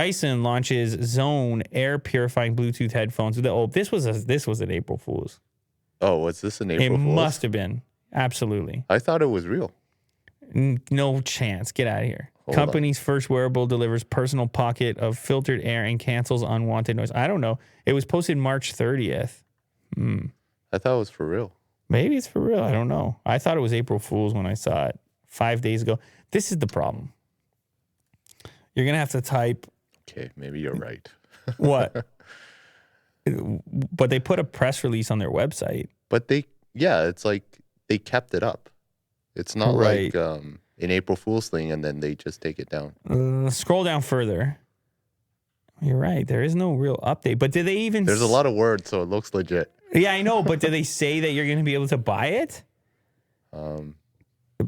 Dyson launches Zone air purifying Bluetooth headphones. This was an April Fool's. Oh, was this an April It Fool's? must have been. Absolutely. I thought it was real. No chance. Get out of here. Hold Company's first wearable delivers personal pocket of filtered air and cancels unwanted noise. I don't know. It was posted March 30th. I thought it was for real. Maybe it's for real. I don't know. I thought it was April Fool's when I saw it 5 days ago. This is the problem. You're going to have to type. Okay, maybe you're right. What? But they put a press release on their website. But it's like they kept it up. It's not Right. like an April Fool's thing and then they just take it down. Scroll down further. You're right. There is no real update. But did they even... There's a lot of words, so it looks legit. Yeah, I know. But did they say that you're going to be able to buy it?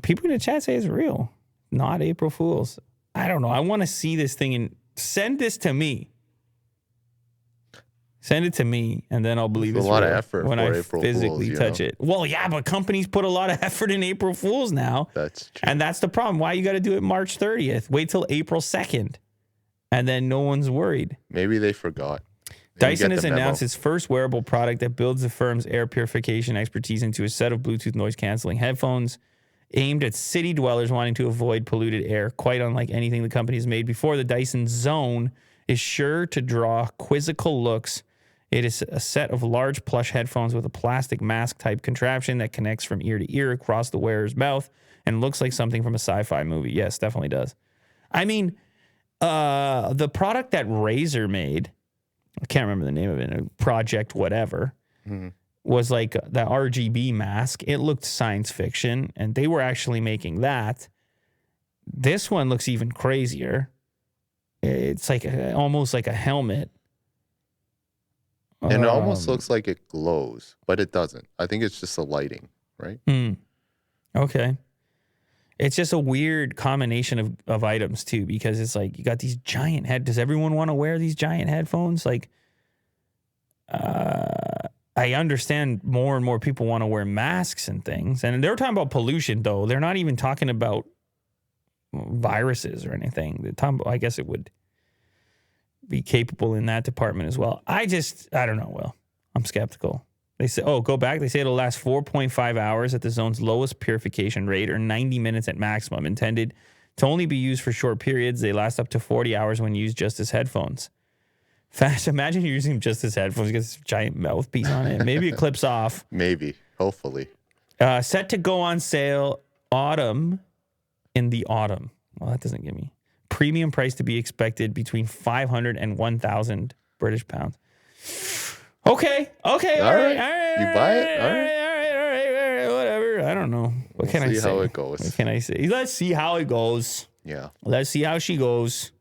People in the chat say it's real. Not April Fool's. I don't know. I want to see this thing and send this to me. Send it to me, and then I'll believe it's a lot real of effort when for I April physically Fools, touch it. Well, yeah, but companies put a lot of effort in April Fools now. That's true. And that's the problem. Why you got to do it March 30th? Wait till April 2nd, and then no one's worried. Maybe they forgot. Dyson has announced its first wearable product that builds the firm's air purification expertise into a set of Bluetooth noise-canceling headphones aimed at city dwellers wanting to avoid polluted air. Quite unlike anything the company has made before, the Dyson Zone is sure to draw quizzical looks. It is a set of large plush headphones with a plastic mask-type contraption that connects from ear to ear across the wearer's mouth and looks like something from a sci-fi movie. Yes, definitely does. I mean, the product that Razer made, I can't remember the name of it, Project whatever, was like the RGB mask. It looked science fiction, and they were actually making that. This one looks even crazier. It's like almost like a helmet. And it almost looks like it glows, but it doesn't. I think it's just the lighting, right? Okay. It's just a weird combination of items, too, because it's like you got these giant Does everyone want to wear these giant headphones? Like, I understand more and more people want to wear masks and things. And they're talking about pollution, though. They're not even talking about viruses or anything. They're talking about, I guess it would be capable in that department as well. I don't know, Will. I'm skeptical. They say, go back. They say it'll last 4.5 hours at the Zone's lowest purification rate, or 90 minutes at maximum, intended to only be used for short periods. They last up to 40 hours when used just as headphones. Fast. Imagine you're using them just as headphones. You get this giant mouthpiece on it. Maybe it clips off. Maybe. Hopefully. Set to go on sale in the autumn. Well, that doesn't give me. Premium price to be expected between 500 and 1,000 British pounds. Okay. All right. You buy it? All right. Whatever. I don't know. What can I say? See how it goes. What can I say? Let's see how it goes. Yeah. Let's see how she goes.